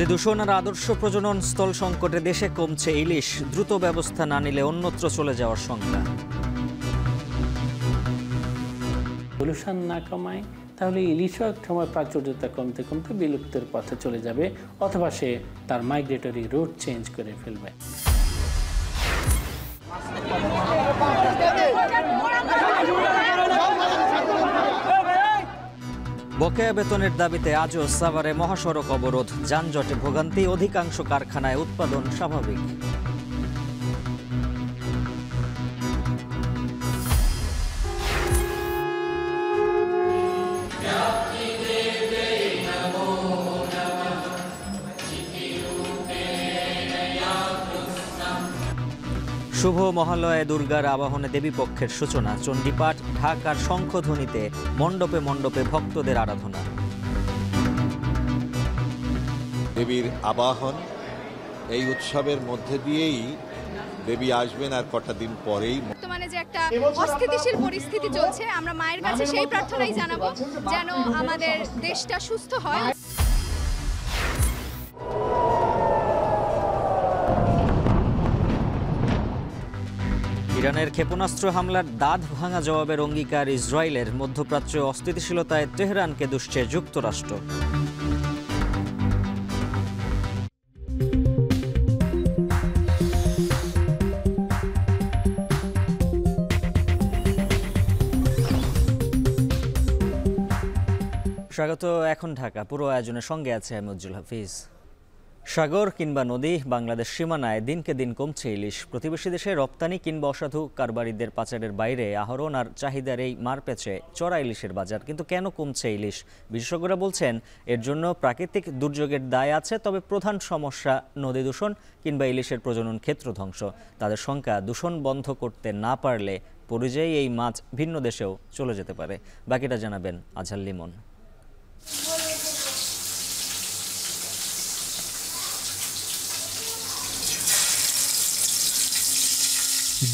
নদী দূষণ আর আদর্শ প্রজনন স্থল সংকটে দেশে কমছে ইলিশ, দ্রুত ব্যবস্থা না নিলে অন্যত্র চলে যাওয়ার শঙ্কা। পলিউশন না কমায় তাহলে ইলিশও এক সময় প্রাচুর্যতা কমতে কমতে বিলুপ্তের পথে চলে যাবে, অথবা সে তার মাইগ্রেটরি রুট চেঞ্জ করে ফেলবে। বকেয়া বেতনের দাবিতে আজও সাভারে মহাসড়ক অবরোধ, যানজটে ভোগান্তি, অধিকাংশ কারখানায় উৎপাদন স্বাভাবিক। শুভ মহালয়ে দুর্গার আবাহনে দেবীপক্ষের সূচনা, চণ্ডীপাঠ, ঢাকার শঙ্খধ্বনিতে মণ্ডপে মণ্ডপে ভক্তদের আরাধনা। দেবীর আবাহন, এই উৎসবের মধ্যে দিয়েই দেবী আসবেন আর কটা দিন পরেই। বর্তমানে যে একটা অস্থিতিশীল পরিস্থিতি চলছে, আমরা মায়ের কাছে সেই প্রার্থনাই জানাবো যেন আমাদের দেশটা সুস্থ হয়। ইরানের ক্ষেপণাস্ত্র হামলার দাঁত ভাঙা জবাবের অঙ্গীকার ইসরায়েলের, মধ্যপ্রাচ্য অস্থিতিশীলতায় তেহরানকে দুষছে যুক্তরাষ্ট্র। স্বাগত, এখন ঢাকা। পুরো আয়োজনের সঙ্গে আছে আমি উজ্জ্বল হাফিজ। সাগর কিংবা নদী, বাংলাদেশ সীমানায় দিনকে দিন কমছে ইলিশ। প্রতিবেশী দেশে রপ্তানি কিংবা অসাধু কারবারিদের পাচারের বাইরে আহরণ আর চাহিদার এই মারপ্যাচে চড়া ইলিশের বাজার। কিন্তু কেন কমছে ইলিশ? বিশেষজ্ঞরা বলছেন এর জন্য প্রাকৃতিক দুর্যোগের দায় আছে, তবে প্রধান সমস্যা নদী দূষণ কিংবা ইলিশের প্রজনন ক্ষেত্র ধ্বংস। তাদের শঙ্কা, দূষণ বন্ধ করতে না পারলে পরিযায়ী এই মাছ ভিন্ন দেশেও চলে যেতে পারে। বাকিটা জানাবেন আজহার লিমন।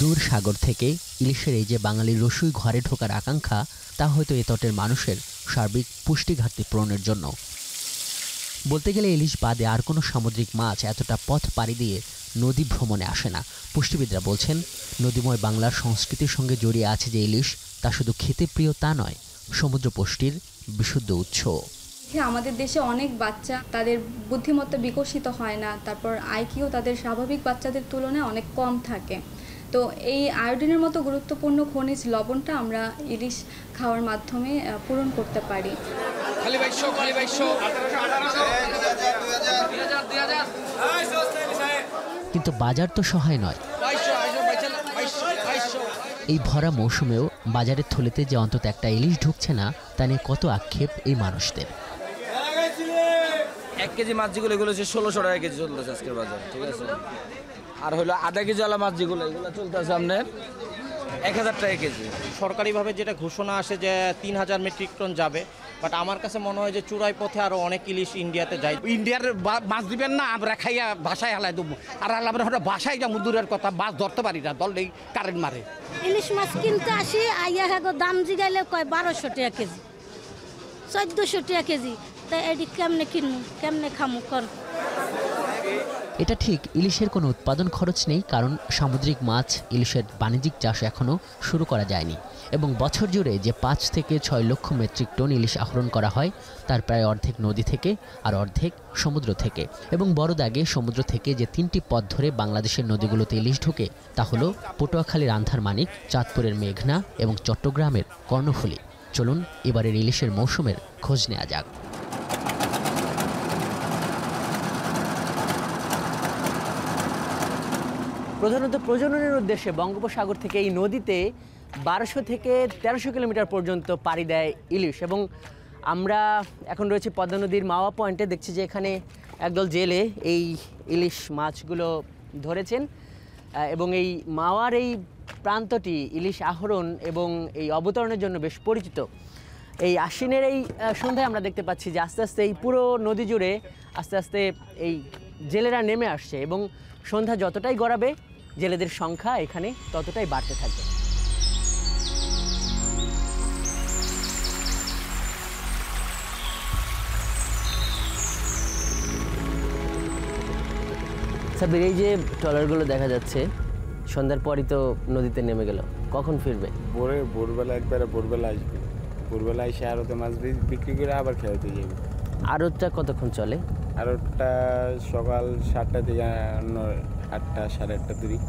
দূর সাগর থেকে ইলিশের এই যে বাঙালির রসুই ঘরে ঢোকার আকাঙ্ক্ষা, তা হয়তো এ তটের মানুষের সার্বিক পুষ্টি ঘাটতি পূরণের জন্য। বলতে গেলে ইলিশ বাদে আর কোনো সামুদ্রিক মাছ এতটা পথ পাড়ি দিয়ে নদী ভ্রমণে আসে না। পুষ্টিবিদরা বলছেন, নদীময় বাংলার সংস্কৃতির সঙ্গে জড়িয়ে আছে যে ইলিশ, তা শুধু খেতে প্রিয় তা নয়, সমুদ্র পুষ্টির বিশুদ্ধ উৎস। আমাদের দেশে অনেক বাচ্চা তাদের বুদ্ধিমত্তা বিকশিত হয় না, তারপর আইকিউ তাদের স্বাভাবিক বাচ্চাদের তুলনায় অনেক কম থাকে। তো এই আয়োডিনের মতো গুরুত্বপূর্ণ খনিজ লবণটা আমরা ইলিশ খাওয়ার মাধ্যমে পূরণ করতে পারি। কিন্তু বাজার তো সহায় নয়। এই ভরা মৌসুমেও বাজারের থলেতে যে অন্তত একটা ইলিশ ঢুকছে না, তা নিয়ে কত আক্ষেপ এই মানুষদের। 1 কেজি মাছ যেগুলো, এগুলো হচ্ছে 1600 টাকা কেজি চলতেছে আজকের বাজার, ঠিক আছে। আর হলো আধা কেজি ওয়ালা মাছ যেগুলো, এগুলো চলতেছে আপনার 1000 টাকা কেজি। সরকারিভাবে যেটা ঘোষণা আসে যে 3000 মেট্রিক টন যাবে, বাট আমার কাছে মনে হয় যে চূড়াই পথে আরো অনেক ইলিশ ইন্ডিয়াতে যায়। ইন্ডিয়ার মাছ দিবেন না, আমরা খাইয়া ভাষায় হালাই দেবো, আর আমরা ভাষায় যা দূরের কথা, মাছ ধরতে পারি না, ধরলেই কারেন্ট মারে। ইলিশ মাছ কিনতে আসি, আইয়া হাগো দাম জিগাইলে কয় 1200 টাকা কেজি, 1400 টাকা কেজি। তা এটি কেমনে কিনবো, কেমনে খামু কর? এটা ঠিক, ইলিশের কোনো উৎপাদন খরচ নেই, কারণ সামুদ্রিক মাছ ইলিশের বাণিজ্যিক চাষ এখনও শুরু করা যায়নি। এবং বছর জুড়ে যে 5 থেকে 6 লক্ষ মেট্রিক টন ইলিশ আহরণ করা হয়, তার প্রায় অর্ধেক নদী থেকে আর অর্ধেক সমুদ্র থেকে। এবং বড় দাগে সমুদ্র থেকে যে 3টি পথ ধরে বাংলাদেশের নদীগুলোতে ইলিশ ঢোকে, তা হলো পটুয়াখালীর আন্ধারমানিক, চাঁদপুরের মেঘনা এবং চট্টগ্রামের কর্ণফুলী। চলুন এবারের ইলিশের মৌসুমের খোঁজ নেওয়া যাক। প্রধানত প্রজননের উদ্দেশ্যে বঙ্গোপসাগর থেকে এই নদীতে 1200 থেকে 1300 কিলোমিটার পর্যন্ত পাড়ি দেয় ইলিশ। এবং আমরা এখন রয়েছে পদ্মা নদীর মাওয়া পয়েন্টে, দেখছি যে এখানে একদল জেলে এই ইলিশ মাছগুলো ধরেছেন। এবং এই মাওয়ার এই প্রান্তটি ইলিশ আহরণ এবং এই অবতরণের জন্য বেশ পরিচিত। এই আশ্বিনের এই সন্ধ্যায় আমরা দেখতে পাচ্ছি যে আস্তে আস্তে এই পুরো নদী জুড়ে আস্তে আস্তে এই জেলেরা নেমে আসছে, এবং সন্ধ্যা যতটাই গড়াবে জেলেদের সংখ্যা এখানে ততটাই বাড়তে থাকবে। সাবির, এই যে ট্রলারগুলো দেখা যাচ্ছে সন্ধ্যার পরই তো নদীতে নেমে গেল, কখন ফিরবে? ভোরবেলা একবারে ভোরবেলা আসবে, ভোরবেলা এসে আড়তে মাছ বিক্রি করে আবার খেতে যাবে। আড়তটা কতক্ষণ চলে? আড়তটা সকাল 7টা থেকে 8টা 8:30 দিকে।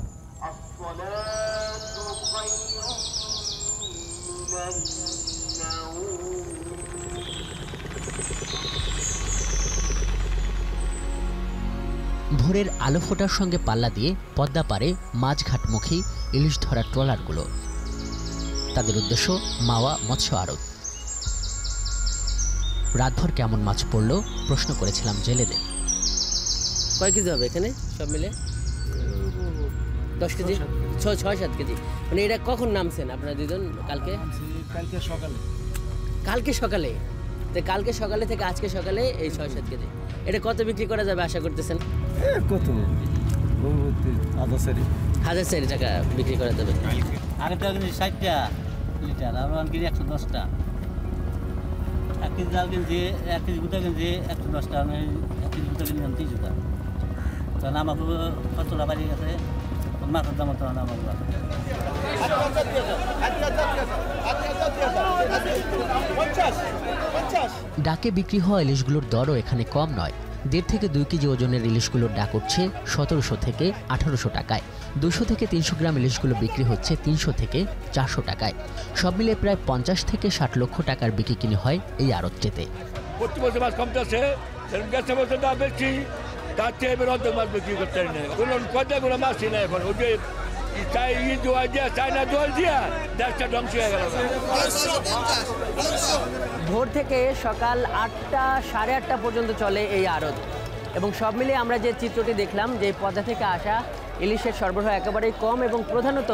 ভোরের আলো ফোটার সঙ্গে পাল্লা দিয়ে পদ্মা পারে মাঝঘাটমুখী ইলিশ ধরা ট্রলারগুলো। তাদের উদ্দেশ্য মাওয়া মৎস্য আড়ত। রাতভর কেমন মাছ পড়ল প্রশ্ন করেছিলাম জেলেদের। কয় কেজি হবে এখানে সব মিলে? 10 কেজি, 6-7 কেজি। মানে এটা কখন নামছেন আপনারা দুজন? কালকে সকালে। কালকে সকালে? তো কালকে সকালে থেকে আজকে সকালে এই 6-7 কেজি। এটা কত বিক্রি করা যাবে আশা করতেছেন? কত 1000 টাকা বিক্রি করা যাবে। আগে তো 60টা লিটার, আর 1 কেজি 110টা। 1 কেজি জাল কিনছি, 1 কেজি গুটা কিনছি 110টা, আমি 1 কেজি গুটা কিনলাম 30 টাকা। তখন আমার কতটা বাড়ি গেছে, মাছের দাম তখন আমার ডাকে বিক্রি হওয়া ইলিশগুলোর দরও এখানে কম নয়। 1.5 থেকে 2 কেজি ওজনের ইলিশগুলোর ডাক উঠছে 1700 থেকে 1800 টাকায়। 200 থেকে 300 গ্রাম ইলিশগুলো বিক্রি হচ্ছে 300 থেকে 400 টাকায়। সব মিলে প্রায় 50 থেকে 60 লক্ষ টাকার বিক্রি কিনে হয় এই আড়তটিতে। প্রতি বছর মাছ কমতেছে, গেছে বছর দাম বেশি, তার চেয়ে এবার অর্ধেক মাছ বিক্রি করতে না। কতগুলো মাছই না এখন, ওই যে চায়না জল দিয়া দেশটা ধ্বংস হয়ে গেল। ভোর থেকে সকাল 8টা 8:30 পর্যন্ত চলে এই আড়ত, এবং সব মিলিয়ে আমরা যে চিত্রটি দেখলাম যে পদ্মা থেকে আসা ইলিশের সরবরাহ একেবারেই কম, এবং প্রধানত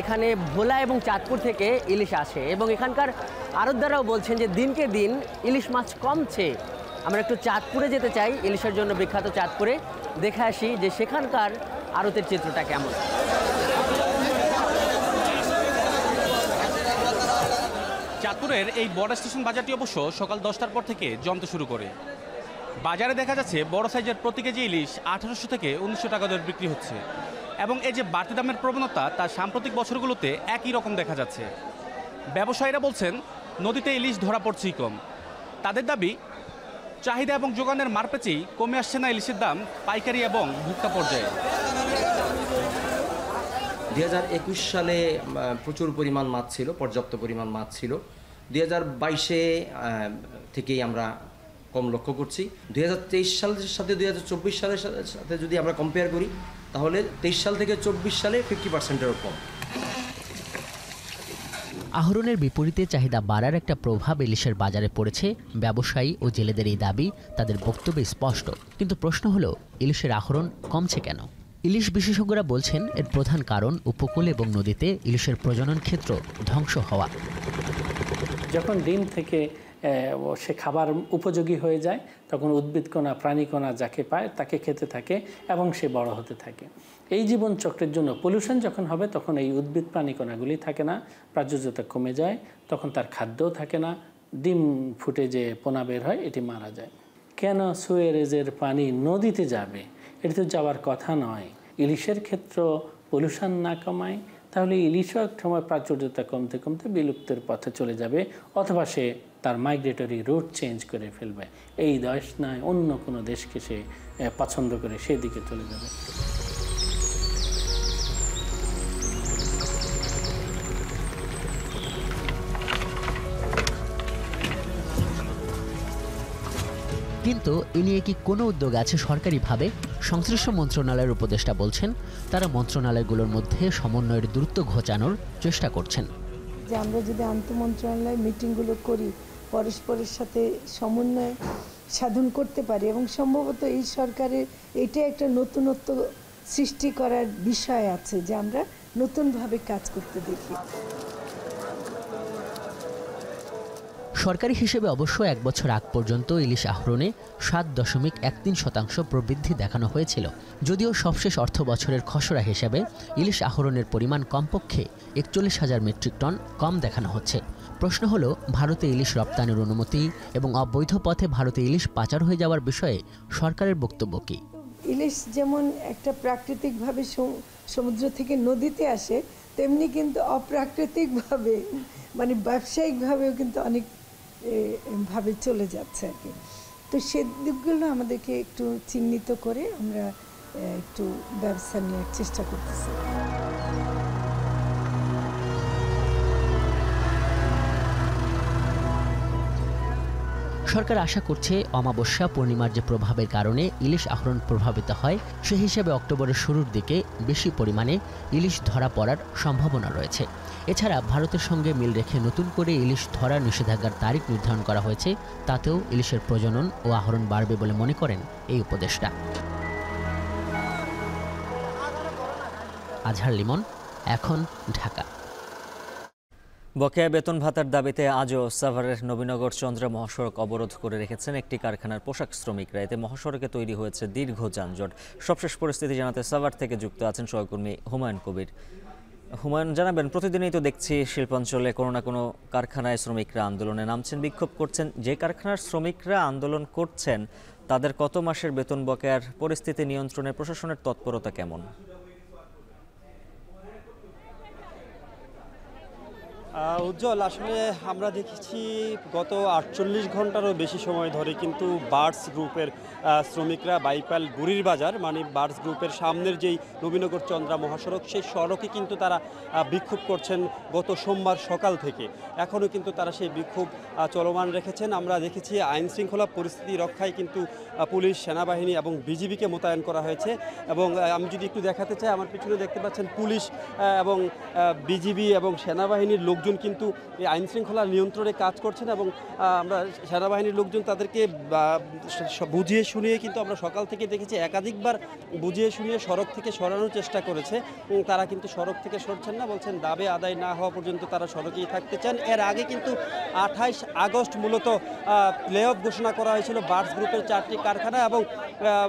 এখানে ভোলা এবং চাঁদপুর থেকে ইলিশ আসে, এবং এখানকার আড়তদারাও বলছেন যে দিনকে দিন ইলিশ মাছ কমছে। আমরা একটু চাঁদপুরে যেতে চাই, ইলিশের জন্য বিখ্যাত চাঁদপুরে, দেখে আসি যে সেখানকার আড়তের চিত্রটা কেমন। চাঁদপুরের এই বড় স্টেশন বাজারটি অবশ্য সকাল 10টার পর থেকে জমতে শুরু করে। বাজারে দেখা যাচ্ছে বড় সাইজের প্রতি কেজি ইলিশ 1800 থেকে 1900 টাকা দরে বিক্রি হচ্ছে, এবং এই যে বাড়তি দামের প্রবণতা তা সাম্প্রতিক বছরগুলোতে একই রকম দেখা যাচ্ছে। ব্যবসায়ীরা বলছেন নদীতে ইলিশ ধরা পড়ছেই কম। তাদের দাবি, চাহিদা এবং যোগানের মারপেচেই কমে আসছে না ইলিশের দাম পাইকারি এবং ভোক্তা পর্যায়ে। 2021 সালে প্রচুর পরিমাণ মাছ ছিল, পর্যাপ্ত পরিমাণ মাছ ছিল। 2022-এ থেকেই আমরা কম লক্ষ্য করছি। 2023 সালের সাথে 2024 সালের সাথে যদি আমরা কম্পেয়ার করি, তাহলে 23 সাল থেকে 24 সালে 50%-এরও কম। আহরণের বিপরীতে চাহিদা বাড়ার একটা প্রভাব ইলিশের বাজারে পড়েছে। ব্যবসায়ী ও জেলেদের এই দাবি তাদের বক্তব্যে স্পষ্ট, কিন্তু প্রশ্ন হলো ইলিশের আহরণ কমছে কেন? ইলিশ বিশেষজ্ঞরা বলছেন এর প্রধান কারণ উপকূল এবং নদীতে ইলিশের প্রজনন ক্ষেত্র ধ্বংস হওয়া। যখন ডিম থেকে সে খাবার উপযোগী হয়ে যায়, তখন উদ্ভিদকণা প্রাণীকণা যাকে পায় তাকে খেতে থাকে এবং সে বড় হতে থাকে। এই জীবন চক্রের জন্য পলিউশন যখন হবে, তখন এই উদ্ভিদ প্রাণীকণাগুলি থাকে না, প্রাচুর্যতা কমে যায়, তখন তার খাদ্যও থাকে না, ডিম ফুটে যে পোনা বের হয় এটি মারা যায়। কেন সুয়েরেজের পানি নদীতে যাবে? এটি তো যাওয়ার কথা নয়। ইলিশের ক্ষেত্র পলিউশন না কমায়, তাহলে ইলিশও এক সময় প্রাচুর্যতা কমতে কমতে বিলুপ্তের পথে চলে যাবে, অথবা সে তার মাইগ্রেটরি রুট চেঞ্জ করে ফেলবে। এই দেশ নয়, অন্য কোনো দেশকে সে পছন্দ করে সেদিকে চলে যাবে। কিন্তু এ নিয়ে কি কোনো উদ্যোগ আছে সরকারিভাবে? সংশ্লিষ্ট মন্ত্রণালয়ের উপদেষ্টা বলছেন তারা মন্ত্রণালয়গুলোর মধ্যে সমন্বয়ের দূরত্ব ঘোচানোর চেষ্টা করছেন। যে আমরা যদি আন্তঃমন্ত্রণালয় মিটিংগুলো করি, পরস্পরের সাথে সমন্বয় সাধন করতে পারি, এবং সম্ভবত এই সরকারের এটা একটা নতুনত্ব সৃষ্টি করার বিষয় আছে, যে আমরা নতুনভাবে কাজ করতে দেখি। সরকারি হিসেবে অবশ্য 1 বছর আগ পর্যন্ত ইলিশ আহরণে 7.13% প্রবৃদ্ধি দেখানো হয়েছিল। যদিও সবশেষ অর্থ বছরের খসড়া হিসেবে ইলিশ আহরণের পরিমাণ কমপক্ষে 41,000 মেট্রিক টন কম দেখানো হচ্ছে। প্রশ্ন হলো, ভারতে ইলিশ রপ্তানির অনুমতি এবং অবৈধ পথে ভারতে ইলিশ পাচার হয়ে যাওয়ার বিষয়ে সরকারের বক্তব্য কী? ইলিশ যেমন একটা প্রাকৃতিকভাবে সমুদ্র থেকে নদীতে আসে, তেমনি কিন্তু অপ্রাকৃতিকভাবে মানে ব্যবসায়িকভাবেও কিন্তু অনেক ভাবে চলে যাচ্ছে আর কি। তো সে দিকগুলো আমাদেরকে একটু চিহ্নিত করে আমরা একটু ব্যবস্থা নেওয়ার চেষ্টা করতেছি। সরকার আশা করছে অমাবস্যা পূর্ণিমার যে প্রভাবের কারণে ইলিশ আহরণ প্রভাবিত হয়, সে হিসেবে অক্টোবরের শুরুর দিকে বেশি পরিমাণে ইলিশ ধরা পড়ার সম্ভাবনা রয়েছে। এছাড়া ভারতের সঙ্গে মিল রেখে নতুন করে ইলিশ ধরার নিষেধাজ্ঞার তারিখ নির্ধারণ করা হয়েছে, তাতেও ইলিশের প্রজনন ও আহরণ বাড়বে বলে মনে করেন এই উপদেষ্টা। আজহার লিমন, এখন, ঢাকা। বকেয়া বেতন ভাতার দাবিতে আজও সাভারের নবীনগর চন্দ্রা মহাসড়ক অবরোধ করে রেখেছেন একটি কারখানার পোশাক শ্রমিকরা। এতে মহাসড়কে তৈরি হয়েছে দীর্ঘ যানজট। সবশেষ পরিস্থিতি জানাতে সাভার থেকে যুক্ত আছেন সহকর্মী হুমায়ুন কবির। হুমায়ুন, জানাবেন, প্রতিদিনই তো দেখছি শিল্পাঞ্চলে কোনো না কোনো কারখানায় শ্রমিকরা আন্দোলনে নামছেন, বিক্ষোভ করছেন। যে কারখানার শ্রমিকরা আন্দোলন করছেন তাদের কত মাসের বেতন বকেয়ার পরিস্থিতি নিয়ন্ত্রণে প্রশাসনের তৎপরতা কেমন? উজ্জ্বল, আসলে আমরা দেখেছি গত 48 ঘন্টারও বেশি সময় ধরে কিন্তু বার্ডস গ্রুপের শ্রমিকরা বাইপাল বুড়ির বাজার মানে বার্ডস গ্রুপের সামনের যেই নবীনগর চন্দ্রা মহাসড়ক, সেই সড়কে কিন্তু তারা বিক্ষোভ করছেন গত সোমবার সকাল থেকে। এখনও কিন্তু তারা সেই বিক্ষোভ চলমান রেখেছেন। আমরা দেখেছি আইন শৃঙ্খলা পরিস্থিতি রক্ষায় কিন্তু পুলিশ, সেনাবাহিনী এবং বিজিবিকে মোতায়েন করা হয়েছে। এবং আমি যদি একটু দেখাতে চাই, আমার পিছনে দেখতে পাচ্ছেন পুলিশ এবং বিজিবি এবং সেনাবাহিনীর লোকজন কিন্তু এই আইন শৃঙ্খলা নিয়ন্ত্রণে কাজ করছেন। এবং আমরা সেনাবাহিনীর লোকজন তাদেরকে বুঝিয়ে শুনিয়ে কিন্তু আমরা সকাল থেকে দেখেছি একাধিকবার বুঝিয়ে শুনিয়ে সড়ক থেকে সরানোর চেষ্টা করেছে। তারা কিন্তু সড়ক থেকে সরছেন না, বলছেন দাবি আদায় না হওয়া পর্যন্ত তারা সড়কেই থাকতে চান। এর আগে কিন্তু 28 আগস্ট মূলত লে অফ ঘোষণা করা হয়েছিল বার্ডস গ্রুপের 4টি কারখানা এবং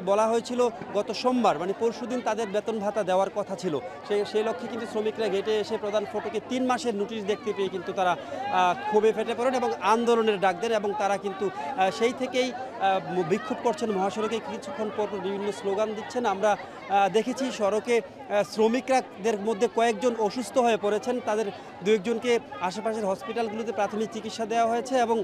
বলা হয়েছিল গত সোমবার মানে পরশুদিন তাদের বেতন ভাতা দেওয়ার কথা ছিল। সেই লক্ষ্যে কিন্তু শ্রমিকরা গেটে এসে প্রধান ফটকে 3 মাসের নোটিশ দেখতে পেয়ে কিন্তু তারা ক্ষোভে ফেটে পড়েন এবং আন্দোলনের ডাক দেন। এবং তারা কিন্তু সেই থেকেই বিক্ষোভ করছেন মহাসড়কে, কিছুক্ষণ পর বিভিন্ন স্লোগান দিচ্ছেন। আমরা দেখেছি সড়কে শ্রমিকদের মধ্যে কয়েকজন অসুস্থ হয়ে পড়েছেন, তাদের 2-1জনকে আশেপাশের হসপিটালগুলোতে প্রাথমিক চিকিৎসা দেওয়া হয়েছে। এবং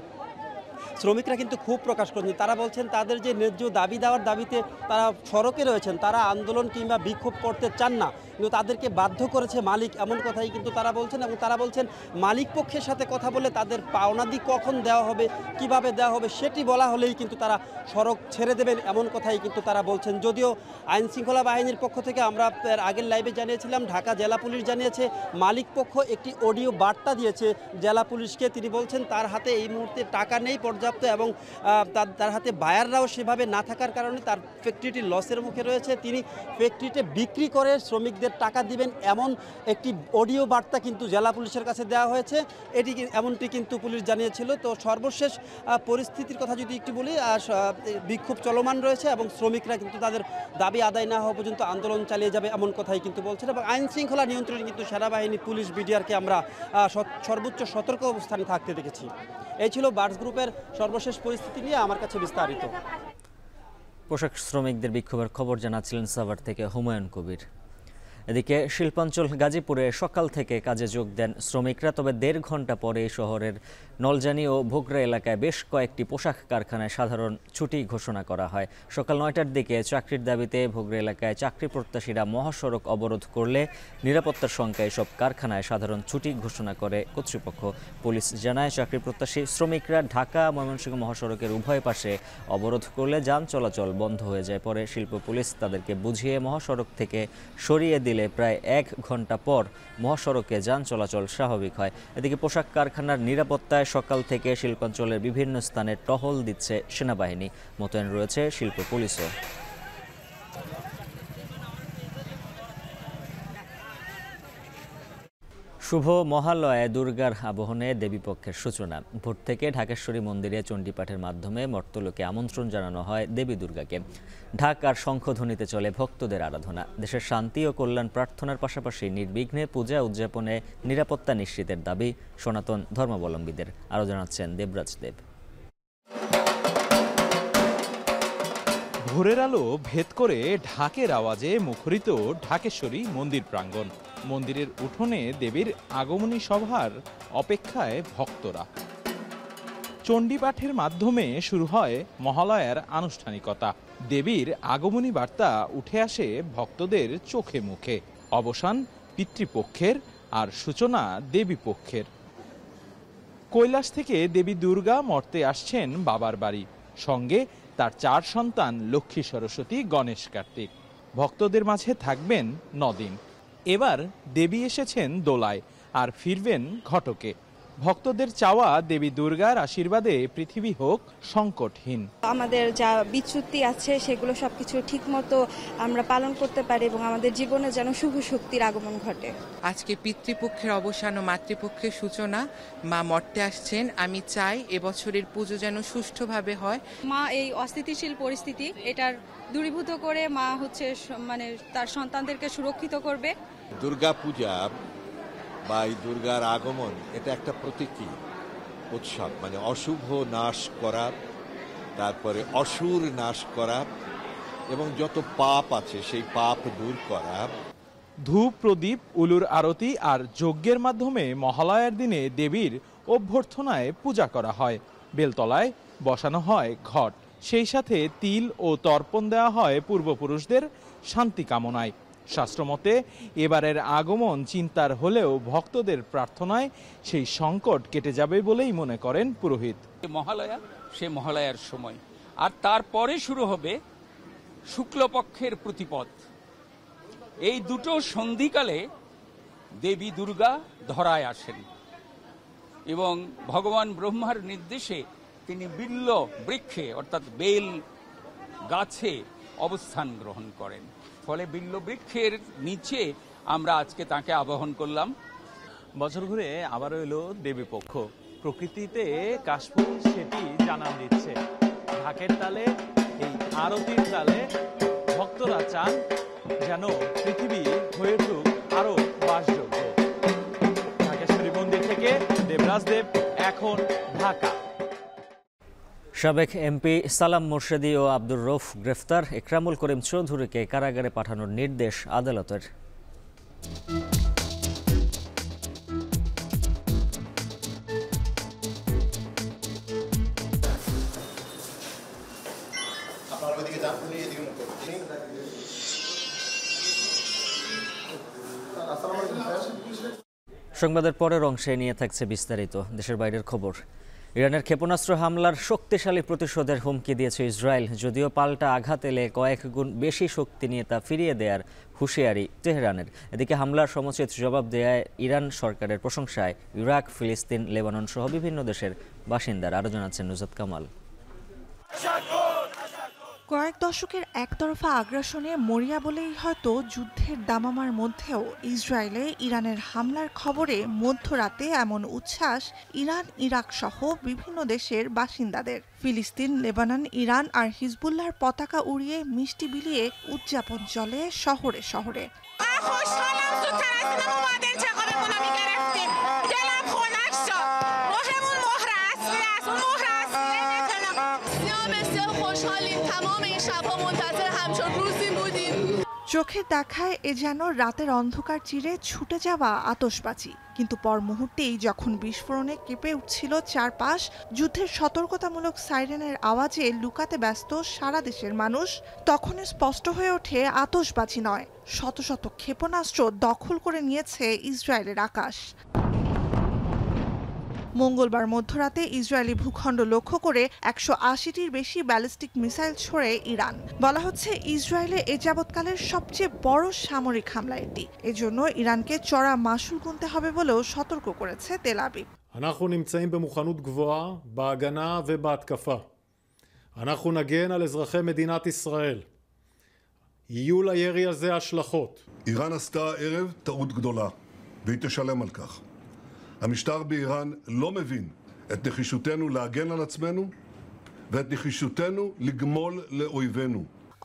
শ্রমিকরা কিন্তু ক্ষোভ প্রকাশ করছেন। তারা বলছেন তাদের যে ন্যায্য দাবি দেওয়ার দাবিতে তারা সড়কে রয়েছেন, তারা আন্দোলন কিংবা বিক্ষোভ করতে চান না, কিন্তু তাদেরকে বাধ্য করেছে মালিক, এমন কথাই কিন্তু তারা বলছেন। এবং তারা বলছেন মালিক পক্ষের সাথে কথা বলে তাদের পাওনাদি কখন দেওয়া হবে, কিভাবে দেওয়া হবে সেটি বলা হলেই কিন্তু তারা সড়ক ছেড়ে দেবেন, এমন কথাই কিন্তু তারা বলছেন। যদিও আইন শৃঙ্খলা বাহিনীর পক্ষ থেকে আমরা আগের লাইভে জানিয়েছিলাম, ঢাকা জেলা পুলিশ জানিয়েছে মালিক পক্ষ একটি অডিও বার্তা দিয়েছে জেলা পুলিশকে। তিনি বলছেন তার হাতে এই মুহূর্তে টাকা নেই পর্যাপ্ত এবং তার হাতে বায়াররাও সেভাবে না থাকার কারণে তার ফ্যাক্টরিটি লসের মুখে রয়েছে। তিনি ফ্যাক্টরিতে বিক্রি করে শ্রমিকদের টাকা দিবেন, এমন একটি অডিও বার্তা কিন্তু জেলা পুলিশের কাছে দেওয়া হয়েছে। এমনটি কিন্তু পুলিশ জানিয়েছিল। তো সর্বশেষ পরিস্থিতির কথা যদি একটু বলি, বিক্ষোভ চলমান রয়েছে এবং শ্রমিকরা কিন্তু তাদের দাবি আদায় না হওয়া পর্যন্ত আন্দোলন চালিয়ে যাবে, এমন কথাই কিন্তু বলছেন। এবং আইন শৃঙ্খলা নিয়ন্ত্রণে কিন্তু সেনাবাহিনী, পুলিশ, বিডিআরকে আমরা সর্বোচ্চ সতর্ক অবস্থানে থাকতে দেখেছি। এই ছিল বার্ডস গ্রুপের সর্বশেষ পরিস্থিতি নিয়ে আমার কাছে বিস্তারিত। পোশাক শ্রমিকদের বিক্ষোভের খবর জানাচ্ছিলেন সাভার থেকে হুমায়ুন কবির। এদিকে শিল্পাঞ্চল গাজীপুরে সকাল থেকে কাজে যোগ দেন শ্রমিকরা, তবে 1.5 ঘন্টা পরে শহরের নলজানি ও ভোগড়া এলাকায় বেশ কয়েকটি পোশাক কারখানায় সাধারণ ছুটি ঘোষণা করা হয়। সকাল 9টার দিকে চাকরির দাবিতে ভোগড়া এলাকায় চাকরি প্রত্যাশীরা মহাসড়ক অবরোধ করলে নিরাপত্তার শঙ্কায় সব কারখানায় সাধারণ ছুটি ঘোষণা করে কর্তৃপক্ষ। পুলিশ জানায় চাকরি প্রত্যাশী শ্রমিকরা ঢাকা ময়মনসিংহ মহাসড়কের উভয় পাশে অবরোধ করলে যান চলাচল বন্ধ হয়ে যায়। পরে শিল্প পুলিশ তাদেরকে বুঝিয়ে মহাসড়ক থেকে সরিয়ে দিলে প্রায় 1 ঘন্টা পর মহাসড়কে যান চলাচল স্বাভাবিক হয়। এদিকে পোশাক কারখানার নিরাপত্তায় সকাল থেকে শিল্পাঞ্চলের বিভিন্ন স্থানে টহল দিচ্ছে সেনাবাহিনী, মোতায়েন রয়েছে শিল্প পুলিশও। শুভ মহালয়ায় দুর্গার আবাহনে দেবীপক্ষের সূচনা। ভোর থেকে ঢাকেশ্বরী মন্দিরে চণ্ডীপাঠের মাধ্যমে মর্তলোকে আমন্ত্রণ জানানো হয় দেবী দুর্গাকে। ঢাক আর শঙ্খধ্বনিতে চলে ভক্তদের আরাধনা। দেশের শান্তি ও কল্যাণ প্রার্থনার পাশাপাশি নির্বিঘ্নে পূজা উদযাপনে নিরাপত্তা নিশ্চিতের দাবি সনাতন ধর্মাবলম্বীদের। আরও জানাচ্ছেন দেবরাজ দেব। ভোরের আলো ভেদ করে ঢাকের আওয়াজে মুখরিত ঢাকেশ্বরী মন্দির প্রাঙ্গণ। মন্দিরের উঠোনে দেবীর আগমনী সভার অপেক্ষায় ভক্তরা। চণ্ডীপাঠের মাধ্যমে শুরু হয় মহালয়ার আনুষ্ঠানিকতা। দেবীর আগমনী বার্তা উঠে আসে ভক্তদের চোখে মুখে। অবসান পিতৃপক্ষের আর সূচনা দেবী পক্ষের। কৈলাস থেকে দেবী দুর্গা মর্তে আসছেন বাবার বাড়ি, সঙ্গে তার 4 সন্তান লক্ষ্মী, সরস্বতী, গণেশ, কার্তিক। ভক্তদের মাঝে থাকবেন 9 দিন। এবার দেবী এসেছেন দোলায় আর ফিরবেন ঘটকে। ভক্তদের চাওয়া দেবী দুর্গার আশীর্বাদে পৃথিবী হোক সংকটহীন। আমাদের যা বিচ্যুতি আছে সেগুলো সবকিছু ঠিকমতো আমরা পালন করতে পারি এবং আমাদের জীবনে যেন শুভ শক্তির আগমন ঘটে। আজকে পিতৃপক্ষের অবসান ও মাতৃপক্ষের সূচনা। মা মর্তে আসছেন। আমি চাই এবছরের পুজো যেন সুষ্ঠুভাবে হয়। মা এই অস্থিতিশীল পরিস্থিতি এটার দূরীভূত করে মা হচ্ছে মানে তার সন্তানদেরকে সুরক্ষিত করবে। দুর্গা পূজা বা এই দুর্গার আগমন এটা একটা প্রতীকী উৎসব, মানে অশুভ নাশ করা, তারপরে অসুর নাশ করা এবং যত পাপ আছে সেই পাপ দূর করা। ধূপ, প্রদীপ, উলুর আরতি আর যজ্ঞের মাধ্যমে মহালয়ার দিনে দেবীর অভ্যর্থনায় পূজা করা হয়। বেলতলায় বসানো হয় ঘট, সেই সাথে তিল ও তর্পণ দেওয়া হয় পূর্বপুরুষদের শান্তি কামনায়। শাস্ত্রমতে এবারের আগমন চিন্তার হলেও ভক্তদের প্রার্থনায় সেই সংকট কেটে যাবে বলেই মনে করেন পুরোহিত। মহালয়া সে মহালয়ার সময়, আর তারপরে শুরু হবে শুক্লপক্ষের প্রতিপদ। এই দুটো সন্ধিকালে দেবী দুর্গা ধরায় আসেন এবং ভগবান ব্রহ্মার নির্দেশে তিনি বিল্ল বৃক্ষে অর্থাৎ বেল গাছে অবস্থান গ্রহণ করেন। ফলে বিল্ল বৃক্ষের নিচে আমরা আজকে তাকে আবাহন করলাম। বছর ঘুরে আবারও এলো দেবী পক্ষ। প্রকৃতিতে কাশফুল সেটি জানান দিচ্ছে। ঢাকের তালে, এই আরতির তালে ভক্তরা চান যেন পৃথিবী হয়ে উঠুক আরো বাসযোগ্য। ঢাকেশ্বরী মন্দির থেকে দেবরাজ দেব, এখন ঢাকা। সাবেক এমপি সালাম মোর্শেদি ও আব্দুর রউফ গ্রেফতার। একরামুল করিম চৌধুরীকে কারাগারে পাঠানোর নির্দেশ আদালতের। সংবাদের পরের অংশে নিয়ে থাকছে বিস্তারিত দেশের বাইরের খবর। ইরানের ক্ষেপণাস্ত্র হামলার শক্তিশালী প্রতিশোধের হুমকি দিয়েছে ইসরায়েল। যদিও পাল্টা আঘাত এলে কয়েক গুণ বেশি শক্তি নিয়ে তা ফিরিয়ে দেওয়ার হুঁশিয়ারি তেহরানের। এদিকে হামলার সমুচিত জবাব দেয় ইরান সরকারের প্রশংসায় ইরাক, ফিলিস্তিন, লেবানন সহ বিভিন্ন দেশের বাসিন্দারা। আরও জানাচ্ছেন নুজাত কামাল। কয়েক দশকের একতরফা আগ্রাসনে মরিয়া বলেই হয়তো যুদ্ধের দামামার মধ্যেও ইসরায়েলে ইরানের হামলার খবরে মধ্যরাতে এমন উচ্ছ্বাস ইরান, ইরাক সহ বিভিন্ন দেশের বাসিন্দাদের। ফিলিস্তিন, লেবানন, ইরান আর হিজবুল্লাহর পতাকা উড়িয়ে মিষ্টি বিলিয়ে উদযাপন চলে শহরে শহরে। চোখের দেখায় এ যেন রাতের অন্ধকার চিরে ছুটে যাওয়া আতশবাজি। কিন্তু পর মুহূর্তেই যখন বিস্ফোরণে কেঁপে উঠছিল চারপাশ, যুদ্ধের সতর্কতামূলক সাইরেনের আওয়াজে লুকাতে ব্যস্ত সারা দেশের মানুষ, তখন স্পষ্ট হয়ে ওঠে আতশবাজি নয়, শত শত ক্ষেপণাস্ত্র দখল করে নিয়েছে ইসরায়েলের আকাশ। মঙ্গলবার মধ্যরাতে ইসরায়েলি ভূখণ্ড লক্ষ্য করে 180টির বেশি ব্যালিস্টিক মিসাইল ছোড়ে ইরান। বলা হচ্ছে ইসরায়েলে এ যাবৎকালের সবচেয়ে বড় সামরিক হামলা এটি। এজন্য ইরানকে চড়া মাশুল গুনতে হবে বলেও সতর্ক করেছে তেল আবিব। אנחנו נמצאים במוכנות גבוהה בהגנה ובהתקפה. אנחנו נגן על אזרחי מדינת ישראל. יהיו לירי הזה השלכות. איראן עשתה ערב טעות גדולה, והיא תשלם על כך. המשטר באיראן לא מבין את נחישותנו להגן על עצמנו ואת נחישותנו לגמול לאויבינו.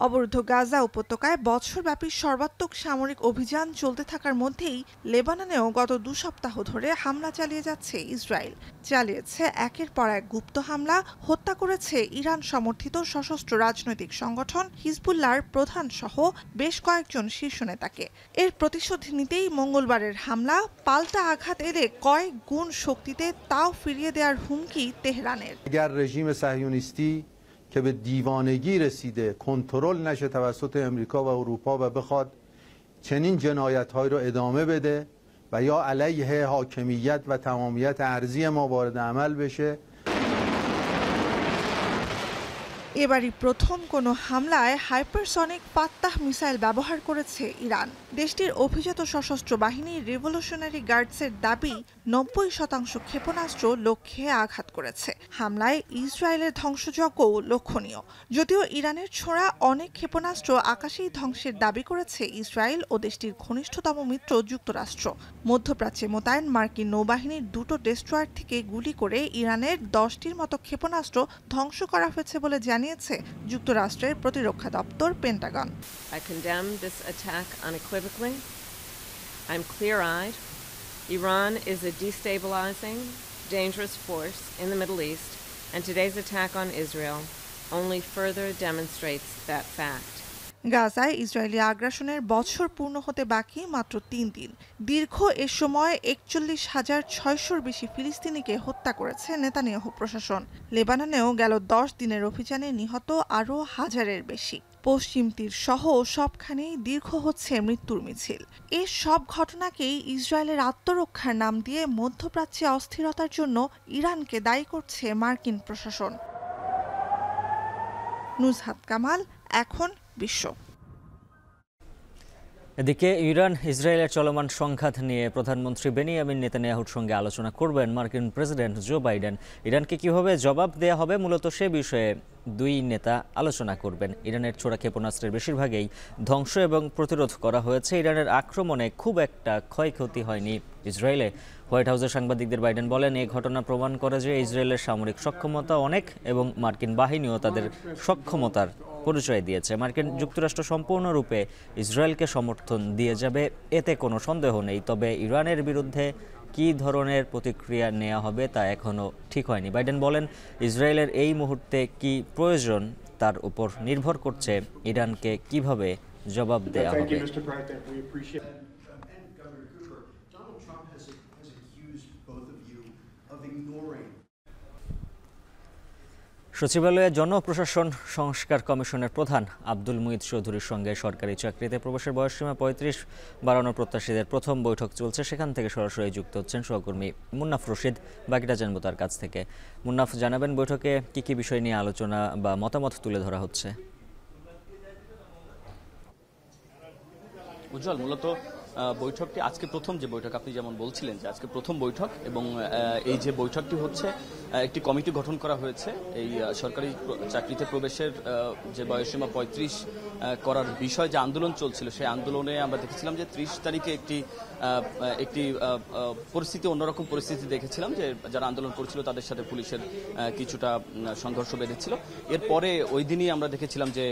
অবরুদ্ধ গাজা উপত্যকায় বছরব্যাপী সর্বাত্মক সামরিক অভিযান চলতে থাকার মধ্যেই লেবাননেও গত 2 সপ্তাহ ধরে হামলা চালিয়ে যাচ্ছে ইসরায়েল। চালিয়েছে একের পর এক গুপ্ত হামলা, হত্যা করেছে ইরান সমর্থিত সশস্ত্র রাজনৈতিক সংগঠন হিজবুল্লাহর প্রধান সহ বেশ কয়েকজন শীর্ষ নেতাকে। এর প্রতিশোধ নিতেই মঙ্গলবারের হামলা, পাল্টা আঘাত এলে কয়েক গুণ শক্তিতে তাও ফিরিয়ে দেওয়ার হুমকি তেহরানের। که به دیوانگی رسیده کنترل نشه توسط امریکا و اروپا و بخواد چنین جنایت‌هایی رو ادامه بده و یا علیه حاکمیت و تمامیت ارضی ما وارد عمل بشه এবারই প্রথম কোনো হামলায় হাইপারসনিক ফাত্তাহ মিসাইল ব্যবহার করেছে ইরান। দেশটির অভিজাত সশস্ত্র বাহিনী রিভলিউশনারি গার্ডসের দাবি 90% ক্ষেপণাস্ত্র লক্ষ্যে আঘাত করেছে। হামলায় ইসরায়েলের ধ্বংসযজ্ঞও লক্ষণীয়। যদিও ইরানের ছোড়া অনেক ক্ষেপণাস্ত্র আকাশেই ধ্বংসের দাবি করেছে ইসরায়েল ও দেশটির ঘনিষ্ঠতম মিত্র যুক্তরাষ্ট্র। মধ্যপ্রাচ্যে মোতায়েন মার্কিন নৌবাহিনীর 2টো ডেস্ট্রয়ার থেকে গুলি করে ইরানের 10টির মতো ক্ষেপণাস্ত্র ধ্বংস করা হয়েছে বলে জানিয়েছে যুক্তরাষ্ট্রের প্রতিরক্ষা দপ্তর Pentagon. I condemn this attack unequivocally. I'm clear-eyed. Iran is a destabilizing, dangerous force in the Middle East, and today's attack on Israel only further demonstrates that fact. গাজায় ইসরায়েলি আগ্রাসনের বছর পূর্ণ হতে বাকি মাত্র 3 দিন। দীর্ঘ এ সময় 41,600-র বেশি ফিলিস্তিনিকে হত্যা করেছে নেতানিয়াহু প্রশাসন। লেবাননেও গেল 10 দিনের অভিযানে নিহত আরও হাজারের বেশি। পশ্চিম তীর সহ সবখানেই দীর্ঘ হচ্ছে মৃত্যুর মিছিল। এই সব ঘটনাকেই ইসরায়েলের আত্মরক্ষার নাম দিয়ে মধ্যপ্রাচ্যে অস্থিরতার জন্য ইরানকে দায়ী করছে মার্কিন প্রশাসন। নুজহাত কামাল, এখন বিশ্ব। এদিকে ইরান ইসরায়েলের চলমান সংঘাত নিয়ে প্রধানমন্ত্রী বেনিয়ামিন নেতানিয়াহুর সঙ্গে আলোচনা করবেন মার্কিন প্রেসিডেন্ট জো বাইডেন। ইরানকে কিভাবে জবাব দেয়া হবে মূলত সে বিষয়ে দুই নেতা আলোচনা করবেন। ইরানের ছোড়া ক্ষেপণাস্ত্রের বেশিরভাগই ধ্বংস এবং প্রতিরোধ করা হয়েছে। ইরানের আক্রমণে খুব একটা ক্ষয়ক্ষতি হয়নি ইসরায়েলে। হোয়াইট হাউসের সাংবাদিকদের বাইডেন বলেন, এই ঘটনা প্রমাণ করে যে ইসরায়েলের সামরিক সক্ষমতা অনেক এবং মার্কিন বাহিনীও তাদের সক্ষমতার পরিচয় দিয়েছে। মার্কিন যুক্তরাষ্ট্র সম্পূর্ণরূপে ইসরায়েলকে সমর্থন দিয়ে যাবে, এতে কোনো সন্দেহ নেই। তবে ইরানের বিরুদ্ধে কী ধরনের প্রতিক্রিয়া নেওয়া হবে তা এখনও ঠিক হয়নি। বাইডেন বলেন, ইসরায়েলের এই মুহূর্তে কি প্রয়োজন তার উপর নির্ভর করছে ইরানকে কিভাবে জবাব দেওয়া হবে। সচিবালয়ে জনপ্রশাসন সংস্কার কমিশনের প্রধান আব্দুল মুঈদ চৌধুরীর সঙ্গে সরকারি চাকরিতে প্রবেশের বয়সসীমা 35 বাড়ানোর প্রত্যাশীদের প্রথম বৈঠক চলছে। সেখান থেকে সরাসরি যুক্ত হচ্ছেন সহকর্মী মুন্নাফ রশিদ। বাকিটা জানবো তার কাছ থেকে। মুন্নাফ, জানাবেন বৈঠকে কি কি বিষয় নিয়ে আলোচনা বা মতামত তুলে ধরা হচ্ছে? উজ্জ্বল, মূলত বৈঠকটি আজকে প্রথম যে বৈঠক, আপনি যেমন বলছিলেন যে আজকে প্রথম বৈঠক, এবং এই যে বৈঠকটি হচ্ছে একটি কমিটি গঠন করা হয়েছে এই সরকারি চাকরিতে প্রবেশের যে বয়সসীমা 35 করার বিষয় যে আন্দোলন চলছিল, সেই আন্দোলনে আমরা দেখেছিলাম যে 30 তারিখে একটি পরিস্থিতি, অন্যরকম পরিস্থিতি দেখেছিলাম যে যারা আন্দোলন করছিল তাদের সাথে পুলিশের কিছুটা সংঘর্ষ বেঁধেছিল। এরপরে ওই দিনই আমরা দেখেছিলাম যে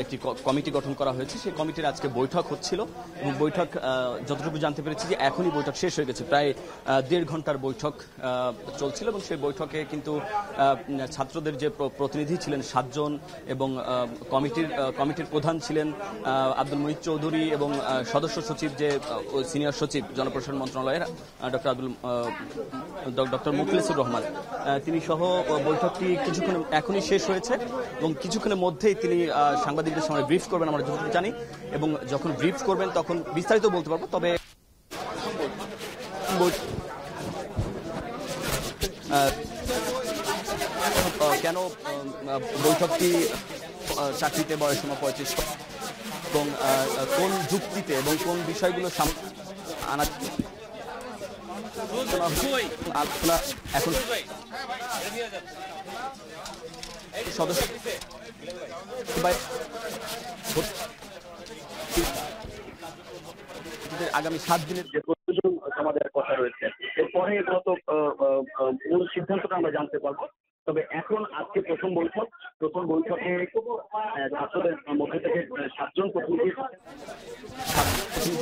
একটি কমিটি গঠন করা হয়েছে। সেই কমিটির আজকে বৈঠক হচ্ছিল এবং বৈঠক যতটুকু জানতে পেরেছি যে এখনই বৈঠক শেষ হয়ে গেছে। প্রায় 1.5 ঘন্টার বৈঠক চলছিল এবং সেই বৈঠকে কিন্তু ছাত্রদের যে প্রতিনিধি ছিলেন 7 জন এবং কমিটির প্রধান ছিলেন আব্দুল মুঈদ চৌধুরী এবং সদস্য সচিব যে সিনিয়র সচিব জনপ্রশাসন মন্ত্রণালয়ের ডক্টর মুখলিসুর রহমান, তিনি সহ বৈঠকটি কিছুক্ষণ এখনই শেষ হয়েছে এবং কিছুক্ষণের মধ্যেই তিনি সাংবাদিকদের সামনে ব্রিফ করবেন আমরা যতটুকু জানি, এবং যখন ব্রিফ করবেন তখন বিস্তারিত বলতে পারবো। তবে কেন বৈঠকটি চাকরিতে বয়সসীমা 35 এবং কোন যুক্তিতে এবং কোন বিষয়গুলো আনা এখন সদস্য আগামী 7 দিনের যে প্রয়োজন আমাদের কথা রয়েছে, এরপরে মূল সিদ্ধান্তটা আমরা জানতে পারবো। তবে এখন আজকে প্রথম বৈঠক, প্রথম বৈঠকে ছাত্রদের মধ্যে থেকে 7 জন প্রতিনিধি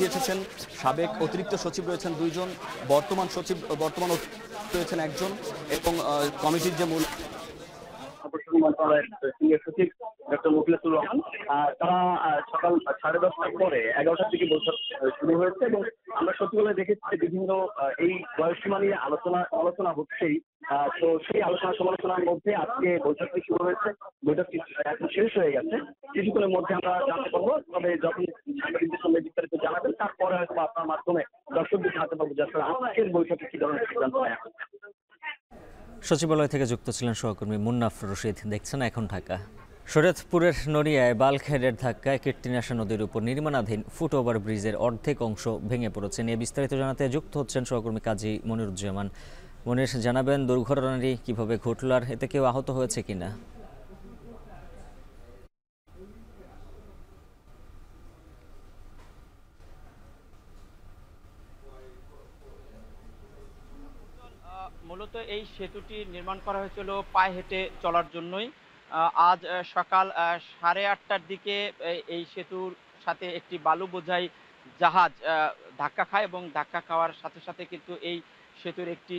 এসেছেন। সাবেক অতিরিক্ত সচিব রয়েছেন 2 জন, বর্তমান রয়েছেন 1 জন, এবং কমিটির যে মূল মন্ত্রণালয়ের সিনিয়র সচিব ডক্টর মুখলেসুর রহমান, তারা সকাল 10:30টার পরে 11টার দিকে বৈঠক শুরু হয়েছে এবং আমরা সচিবালয়ে দেখেছি বিভিন্ন এই বয়সসীমা নিয়ে আলোচনা হচ্ছেই। তো সেই আলোচনা সমালোচনার মধ্যে আজকে বৈঠকটি শুরু হয়েছে। বৈঠকটি এখন শেষ হয়ে গেছে, কিছুক্ষণের মধ্যে আমরা জানতে পারবো। তবে যখন সাংবাদিকদের সঙ্গে বিস্তারিত জানাবেন তারপরে হয়তো আপনার মাধ্যমে দর্শকদের জানাতে পারবো যে আসলে আজকের বৈঠকে কি ধরনের সিদ্ধান্ত নেওয়া হচ্ছে। সচিবালয় থেকে যুক্ত ছিলেন সহকর্মী মুন্নাফ রশিদ। দেখছেন এখন ঢাকা। শরীয়তপুরের নড়িয়ায় বাল্কহেডের ধাক্কায় কীর্তিনাশা নদীর উপর নির্মাণাধীন ফুটওভার ব্রিজের অর্ধেক অংশ ভেঙে পড়েছে। নিয়ে বিস্তারিত জানাতে যুক্ত হচ্ছেন সহকর্মী কাজী মনিরুজ্জামান। মনির, জানাবেন দুর্ঘটনাটি কিভাবে ঘটল আর এতে কেউ আহত হয়েছে কিনা? মূলত এই সেতুটি নির্মাণ করা হয়েছিল পায়ে হেঁটে চলার জন্যই। আজ সকাল 8:30টার দিকে এই সেতুর সাথে একটি বালু বোঝাই জাহাজ ধাক্কা খায় এবং ধাক্কা খাওয়ার সাথে সাথে কিন্তু এই সেতুর একটি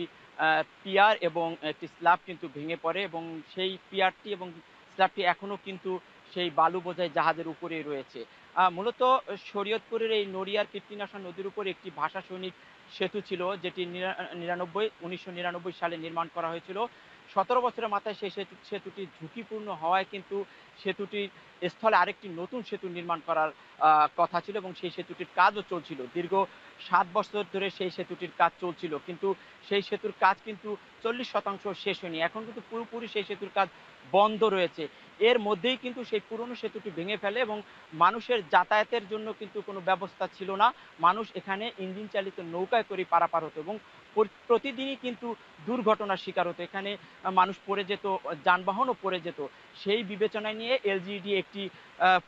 পিয়ার এবং একটি স্ল্যাব কিন্তু ভেঙে পড়ে এবং সেই পিয়ারটি এবং স্ল্যাবটি এখনও কিন্তু সেই বালু বোঝাই জাহাজের উপরেই রয়েছে। মূলত শরীয়তপুরের এই নড়িয়ার কীর্তিনাশা নদীর উপর একটি ভাষা সৈনিক সেতু ছিল, যেটি 1999 সালে নির্মাণ করা হয়েছিল। 17 বছরের মাথায় সেই সেতুটি ঝুঁকিপূর্ণ হওয়ায় কিন্তু সেতুটির স্থলে আরেকটি নতুন সেতু নির্মাণ করার কথা ছিল এবং সেই সেতুটির কাজও চলছিল। দীর্ঘ 7 বছর ধরে সেই সেতুটির কাজ চলছিল, কিন্তু সেই সেতুর কাজ কিন্তু 40% শেষ হয়নি। এখন কিন্তু পুরোপুরি সেই সেতুর কাজ বন্ধ রয়েছে। এর মধ্যেই কিন্তু সেই পুরনো সেতুটি ভেঙে ফেলে এবং মানুষের যাতায়াতের জন্য কিন্তু কোনো ব্যবস্থা ছিল না। মানুষ এখানে ইঞ্জিন চালিত নৌকায় করে পারাপার হতো এবং প্রতিদিনই কিন্তু দুর্ঘটনার শিকার হতো। এখানে মানুষ পড়ে যেত, যানবাহনও পড়ে যেত। সেই বিবেচনায় নিয়ে এলজিইডি একটি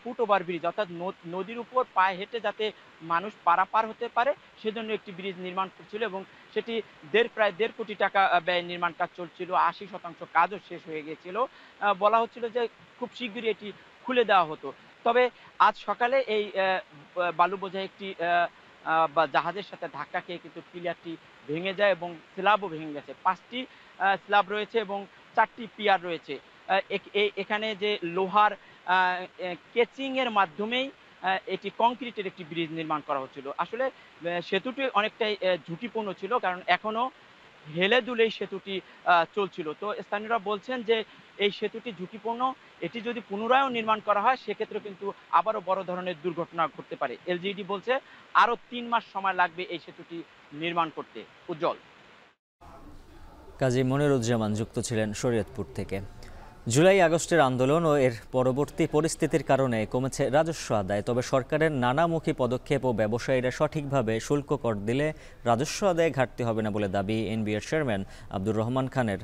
ফুটওভার ব্রিজ, অর্থাৎ নদীর উপর পায়ে হেঁটে যাতে মানুষ পারাপার হতে পারে সেজন্য একটি ব্রিজ নির্মাণ করছিল এবং সেটি প্রায় 1.5 কোটি টাকা ব্যয় নির্মাণ কাজ চলছিল। 80% কাজও শেষ হয়ে গিয়েছিল। বলা হচ্ছিল যে খুব শীঘ্রই এটি খুলে দেওয়া হতো। তবে আজ সকালে এই বালু বোঝাই একটি বা জাহাজের সাথে ধাক্কা খেয়ে কিন্তু পিলারটি ভেঙে যায় এবং স্ল্যাবও ভেঙে গেছে। 5টি স্ল্যাব রয়েছে এবং 4টি পিয়ার রয়েছে। এখানে যে লোহার কেচিংয়ের মাধ্যমেই এটি কংক্রিটের একটি ব্রিজ নির্মাণ করা হচ্ছিল। আসলে সেতুটি অনেকটাই ঝুঁকিপূর্ণ ছিল, কারণ এখনও হেলে দুলেই সেতুটি চলছিল। তো স্থানীয়রা বলছেন যে এই সেতুটি ঝুঁকিপূর্ণ, এটি যদি পুনরায় নির্মাণ করা হয় সেক্ষেত্রে কিন্তু আবারও বড় ধরনের দুর্ঘটনা ঘটতে পারে। এলজিইডি বলছে আরও 3 মাস সময় লাগবে এই সেতুটি নির্মাণ করতে। উজ্জ্বল। কাজী মনিরুজ্জামান যুক্ত ছিলেন শরীয়তপুর থেকে। জুলাই আগস্টের আন্দোলন ও এর পরবর্তী পরিস্থিতির কারণে কমেছে রাজস্ব আদায়। তবে সরকারের নানামুখী পদক্ষেপ ও ব্যবসায়ীরা সঠিকভাবে শুল্ক কর দিলে রাজস্ব আদায়ে ঘাটতি হবে না বলে দাবি এনবিআর চেয়ারম্যান আব্দুর রহমান খানের।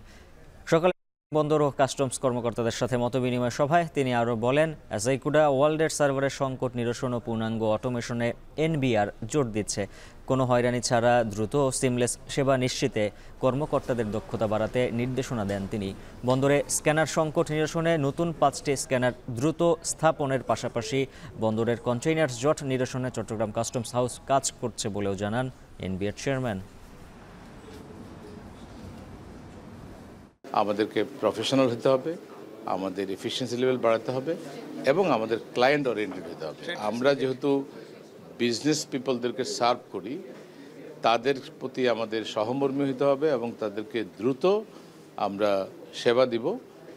সকালে বন্দর ও কাস্টমস কর্মকর্তাদের সাথে মতবিনিময় সভায় তিনি আরও বলেন, এসআইকুডা ওয়ার্ল্ডের সার্ভারের সংকট নিরসন ও পূর্ণাঙ্গ অটোমেশনে এনবিআর জোর দিচ্ছে। কোনো হয়রানি ছাড়া দ্রুত ও সিমলেস সেবা নিশ্চিতে কর্মকর্তাদের দক্ষতা বাড়াতে নির্দেশনা দেন তিনি। বন্দরে স্ক্যানার সংকট নিরসনে নতুন 5টি স্ক্যানার দ্রুত স্থাপনের পাশাপাশি বন্দরের কন্টেইনার জট নিরসনে চট্টগ্রাম কাস্টমস হাউস কাজ করছে বলেও জানান এনবিআর চেয়ারম্যান। আমাদেরকে প্রফেশনাল হতে হবে, আমাদের এফিসিয়েন্সি লেভেল বাড়াতে হবে এবং আমাদের ক্লায়েন্ট ওরিয়েন্টেড হতে হবে। আমরা যেহেতু বিজনেস পিপলদেরকে সার্ভ করি, তাদের প্রতি আমাদের সহমর্মী হতে হবে এবং তাদেরকে দ্রুত আমরা সেবা দিব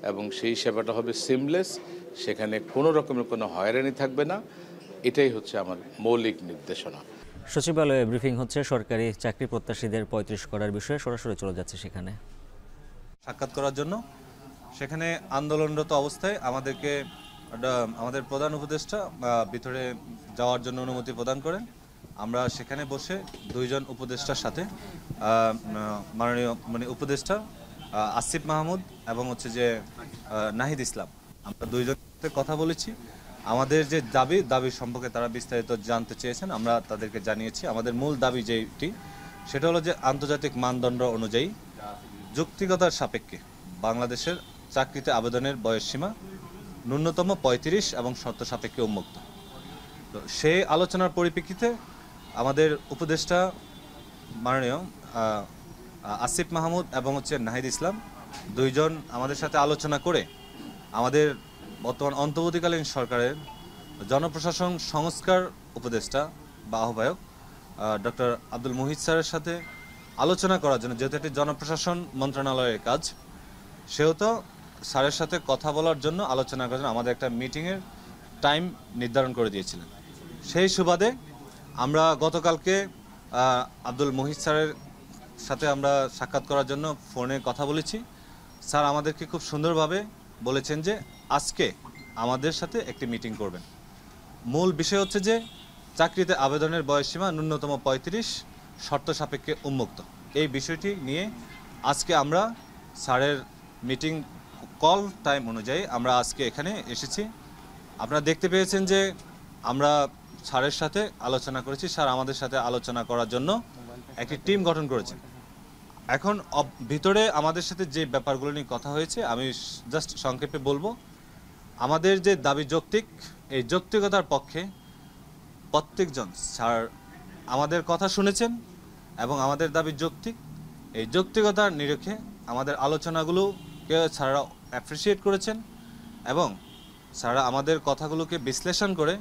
এবং সেই সেবাটা হবে সিমলেস, সেখানে কোনো রকমের কোনো হয়রানি থাকবে না। এটাই হচ্ছে আমার মৌলিক নির্দেশনা। সচিবালয়ে ব্রিফিং হচ্ছে। সরকারি চাকরি প্রত্যাশীদের 35 করার বিষয়ে সরাসরি চলে যাচ্ছে সেখানে সাক্ষাৎ করার জন্য। সেখানে আন্দোলনরত অবস্থায় আমাদেরকে আমাদের প্রধান উপদেষ্টা ভিতরে যাওয়ার জন্য অনুমতি প্রদান করেন। আমরা সেখানে বসে 2 জন উপদেষ্টার সাথে মাননীয় উপদেষ্টা আসিফ মাহমুদ এবং হচ্ছে যে নাহিদ ইসলাম, আমরা 2 জনের কথা বলেছি। আমাদের যে দাবির সম্পর্কে তারা বিস্তারিত জানতে চেয়েছেন, আমরা তাদেরকে জানিয়েছি। আমাদের মূল দাবি যেটি, সেটা হলো যে আন্তর্জাতিক মানদণ্ড অনুযায়ী যৌক্তিকতার সাপেক্ষে বাংলাদেশের চাকরিতে আবেদনের বয়সসীমা ন্যূনতম ৩৫ এবং শর্ত সাপেক্ষে উন্মুক্ত। তো সেই আলোচনার পরিপ্রেক্ষিতে আমাদের উপদেষ্টা মাননীয় আসিফ মাহমুদ এবং নাহিদ ইসলাম দুইজন আমাদের সাথে আলোচনা করে আমাদের বর্তমান অন্তর্বর্তীকালীন সরকারের জনপ্রশাসন সংস্কার উপদেষ্টা বা আহ্বায়ক ডক্টর আব্দুল মুহিত স্যারের সাথে আলোচনা করার জন্য, যেহেতু এটি জনপ্রশাসন মন্ত্রণালয়ের কাজ, সেহেতু স্যারের সাথে কথা বলার জন্য আলোচনা করার জন্য আমাদের একটা মিটিংয়ের টাইম নির্ধারণ করে দিয়েছিলেন। সেই সুবাদে আমরা গতকালকে আব্দুল মুহিত স্যারের সাথে আমরা সাক্ষাৎ করার জন্য ফোনে কথা বলেছি। স্যার আমাদেরকে খুব সুন্দরভাবে বলেছেন যে আজকে আমাদের সাথে একটি মিটিং করবেন। মূল বিষয় হচ্ছে যে চাকরিতে আবেদনের বয়সসীমা ন্যূনতম ৩৫, শর্ত সাপেক্ষে উন্মুক্ত। এই বিষয়টি নিয়ে আজকে আমরা স্যারের মিটিং কল টাইম অনুযায়ী আমরা আজকে এখানে এসেছি। আপনারা দেখতে পেয়েছেন যে আমরা স্যারের সাথে আলোচনা করেছি। স্যার আমাদের সাথে আলোচনা করার জন্য একটি টিম গঠন করেছেন। এখন ভিতরে আমাদের সাথে যে ব্যাপারগুলো নিয়ে কথা হয়েছে আমি জাস্ট সংক্ষেপে বলবো। আমাদের যে দাবি যৌক্তিক, এই যৌক্তিকতার পক্ষে প্রত্যেকজন স্যার আমাদের কথা শুনেছেন এবং আমাদের দাবি যৌক্তিক। এই যৌক্তিকতার নিরিখে আমাদের আলোচনাগুলোকে স্যাররা অ্যাপ্রিসিয়েট করেছেন এবং স্যাররা আমাদের কথাগুলোকে বিশ্লেষণ করে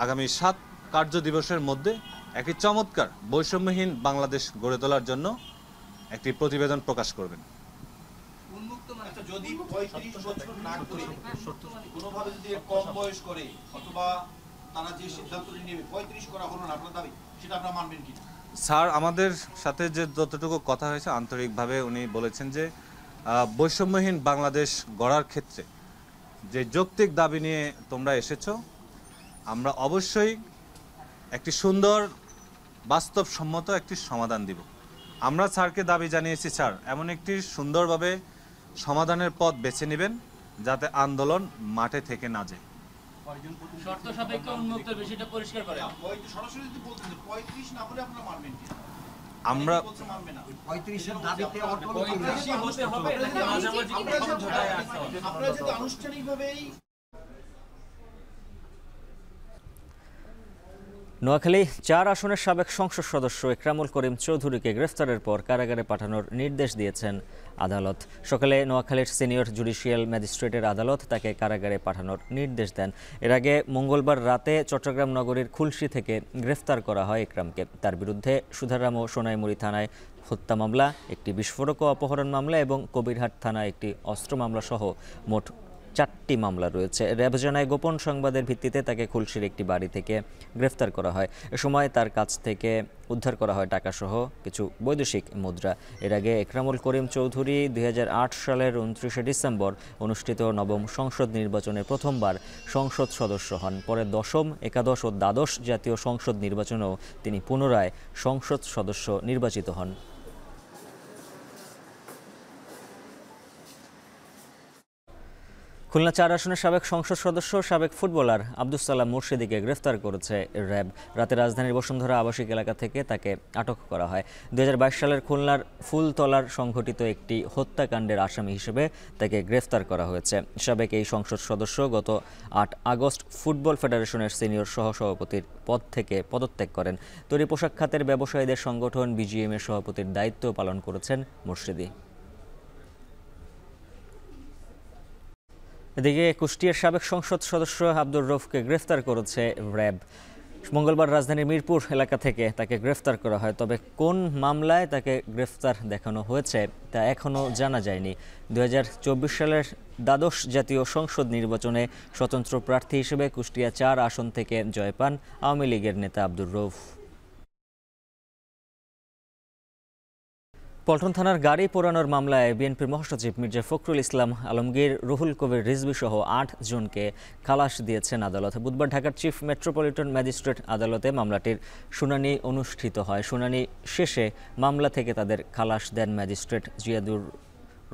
আগামী ৭ কার্য দিবসের মধ্যে একটি চমৎকার বৈষম্যহীন বাংলাদেশ গড়ে তোলার জন্য একটি প্রতিবেদন প্রকাশ করবেন। যদি ৩৫ বছর না করে কোনোভাবে যদি কম বয়স করে অথবা তারা যে সিদ্ধান্তটি নেবে ৩৫ করা হলো না, আপনার দাবি সেটা আপনারা মানবেন কি? স্যার আমাদের সাথে যে যতটুকু কথা হয়েছে আন্তরিকভাবে উনি বলেছেন যে বৈষম্যহীন বাংলাদেশ গড়ার ক্ষেত্রে যে যৌক্তিক দাবি নিয়ে তোমরা এসেছো, আমরা অবশ্যই একটি সুন্দর বাস্তবসম্মত একটি সমাধান দিব। আমরা স্যারকে দাবি জানিয়েছি, স্যার এমন একটি সুন্দরভাবে সমাধানের পথ বেছে নেবেন যাতে আন্দোলন মাঠে থেকে না যায়। শর্ত সাপেক্ষে উন্মুক্ত বিষয়টা পরিষ্কার করেন। সরাসরি যদি বলতেন ৩৫ না হলে আপনারা মানবেন কি? আমরা ৩৫ এর দাবিতে হতে হবে নাকি মাঝামাঝি সমঝোতায় আসতে হবে? আপনারা যদি আনুষ্ঠানিকভাবেই নোয়াখালী ৪ আসনের সাবেক সংসদ সদস্য একরামুল করিম চৌধুরীকে গ্রেফতারের পর কারাগারে পাঠানোর নির্দেশ দিয়েছেন আদালত। সকালে নোয়াখালীর সিনিয়র জুডিশিয়াল ম্যাজিস্ট্রেটের আদালত তাকে কারাগারে পাঠানোর নির্দেশ দেন। এর আগে মঙ্গলবার রাতে চট্টগ্রাম নগরীর খুলশী থেকে গ্রেফতার করা হয় একরামকে। তার বিরুদ্ধে সুধারাম ও সোনাইমুড়ি থানায় হত্যা মামলা, একটি বিস্ফোরক ও অপহরণ মামলা এবং কবিরহাট থানায় একটি অস্ত্র মামলা সহ মোট 4টি মামলা রয়েছে। র্যাব জানায় গোপন সংবাদের ভিত্তিতে তাকে খুলশীর একটি বাড়ি থেকে গ্রেফতার করা হয়। এ সময় তার কাছ থেকে উদ্ধার করা হয় টাকাসহ কিছু বৈদেশিক মুদ্রা। এর আগে একরামুল করিম চৌধুরী 2008 সালের 29শে ডিসেম্বর অনুষ্ঠিত নবম সংসদ নির্বাচনে প্রথমবার সংসদ সদস্য হন। পরে দশম, একাদশ ও দ্বাদশ জাতীয় সংসদ নির্বাচনেও তিনি পুনরায় সংসদ সদস্য নির্বাচিত হন। খুলনা ৪ আসনের সাবেক সংসদ সদস্য সাবেক ফুটবলার আব্দুস সালাম মুর্শিদিকে গ্রেফতার করেছে র্যাব। রাতে রাজধানীর বসুন্ধরা আবাসিক এলাকা থেকে তাকে আটক করা হয়। 2022 সালের খুলনার ফুলতলার সংঘটিত একটি হত্যাকাণ্ডের আসামি হিসেবে তাকে গ্রেফতার করা হয়েছে। সাবেক এই সংসদ সদস্য গত ৮ আগস্ট ফুটবল ফেডারেশনের সিনিয়র সহসভাপতির পদ থেকে পদত্যাগ করেন। তৈরি পোশাক খাতের ব্যবসায়ীদের সংগঠন বিজিএম এর সভাপতির দায়িত্ব পালন করেছেন মুর্শিদি। এদিকে কুষ্টিয়ার সাবেক সংসদ সদস্য আব্দুর রউফকে গ্রেফতার করেছে র্যাব। মঙ্গলবার রাজধানীর মিরপুর এলাকা থেকে তাকে গ্রেফতার করা হয়। তবে কোন মামলায় তাকে গ্রেফতার দেখানো হয়েছে তা এখনও জানা যায়নি। 2024 সালের দ্বাদশ জাতীয় সংসদ নির্বাচনে স্বতন্ত্র প্রার্থী হিসেবে কুষ্টিয়া ৪ আসন থেকে জয় পান আওয়ামী লীগের নেতা আব্দুর রউফ। পল্টন থানার গাড়ি পোড়ানোর মামলায় বিএনপির মহাসচিব মির্জা ফখরুল ইসলাম আলমগীর, রুহুল কবির রিজভী সহ ৮ জনকে খালাস দিয়েছেন আদালত। বুধবার ঢাকার চিফ মেট্রোপলিটন ম্যাজিস্ট্রেট আদালতে মামলাটির শুনানি অনুষ্ঠিত হয়। শুনানি শেষে মামলা থেকে তাদের খালাস দেন ম্যাজিস্ট্রেট জিয়াদুর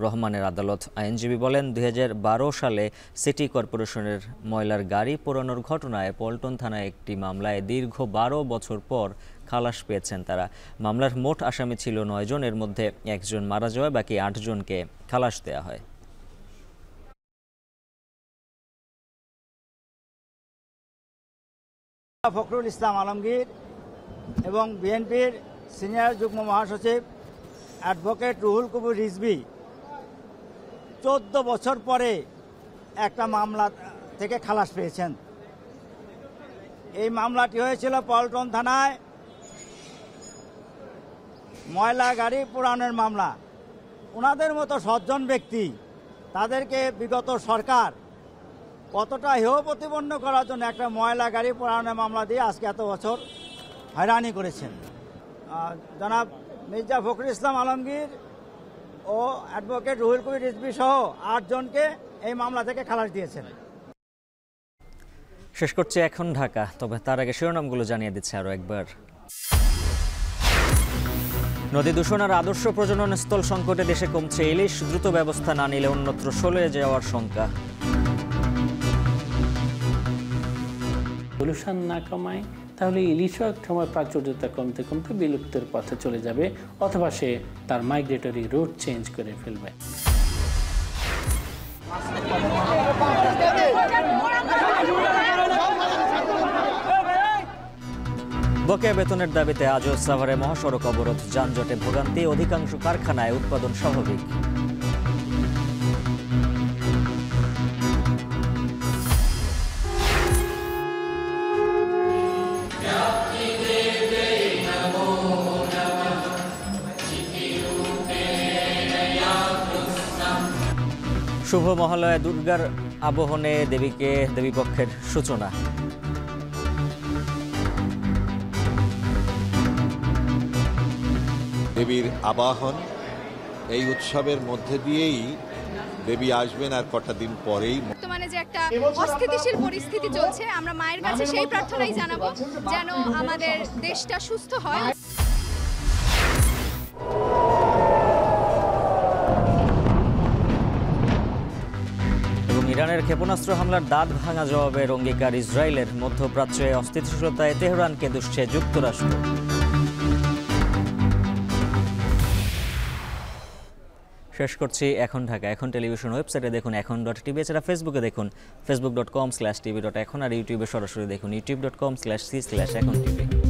রহমানের আদালত। আইনজীবী বলেন, 2012 সালে সিটি কর্পোরেশনের ময়লার গাড়ি পোড়ানোর ঘটনায় পল্টন থানায় একটি মামলায় দীর্ঘ 12 বছর পর খালাস পেয়েছেন তারা। মামলার মোট আসামি ছিল 9 জন, এর মধ্যে 1 জন মারা যাওয়ায় বাকি 8 জনকে খালাস দেওয়া হয়। ফখরুল ইসলাম আলমগীর এবং বিএনপির সিনিয়র যুগ্ম মহাসচিব অ্যাডভোকেট রুহুল কবির রিজভী 14 বছর পরে একটা মামলা থেকে খালাস পেয়েছেন। এই মামলাটি হয়েছিল পল্টন থানায় ময়লা গাড়ি পোড়ানোর মামলা। ওনাদের মতো সজ্জন ব্যক্তি, তাদেরকে বিগত সরকার কতটা হেয় প্রতিপন্ন করার জন্য একটা ময়লা গাড়ি পোড়ানোর মামলা দিয়ে আজকে এত বছর হয়রানি করেছেন। জনাব মির্জা ফখরুল ইসলাম আলমগীর ও অ্যাডভোকেট রুহুল কবির রিজভী সহ 8 জনকে এই মামলা থেকে খালাস দিয়েছেন। শেষ করছি এখন ঢাকা, তবে তার আগে শিরোনামগুলো জানিয়ে দিচ্ছে আরও একবার। নদী দূষণ আর আদর্শ প্রজনন স্থল সংকটে দেশে কমছে ইলিশ, দ্রুত ব্যবস্থা না নিলে অন্যত্র সরে যাওয়ার শঙ্কা। পলিউশন না কমায় তাহলে ইলিশও এক সময় প্রাচুর্যতা কমতে কমতে বিলুপ্তের পথে চলে যাবে, অথবা সে তার মাইগ্রেটরি রুট চেঞ্জ করে ফেলবে। বকেয়া বেতনের দাবিতে আজও সাভারে মহাসড়ক অবরোধ, যানজটে ভোগান্তি, অধিকাংশ কারখানায় উৎপাদন স্বাভাবিক। শুভ মহালয়া দুর্গার আবহনে দেবীপক্ষের সূচনা। দেবীর আবাহন, এই উৎসবের মধ্যে দিয়েই দেবী আসবেন আর কটা দিন পরেই। বর্তমানে যে একটা অস্থিতিশীল পরিস্থিতি চলছে, আমরা মায়ের কাছে সেই প্রার্থনাই জানাবো যেন আমাদের দেশটা সুস্থ হয়। এবং ইরানের ক্ষেপণাস্ত্র হামলার দাঁত ভাঙা জবাবের অঙ্গীকার ইসরায়েলের। মধ্যপ্রাচ্যে অস্থিতিশীলতায় তেহরানকে দুষছে যুক্তরাষ্ট্র। শেষ করছি এখন ঢাকা। এখন টেলিভিশন ওয়েবসাইটে দেখুন এখন.tv, এছাড়া ফেসবুকে দেখুন facebook.com/tv.এখন, আর ইউটিউবে সরাসরি দেখুন youtube.com/c/echontv।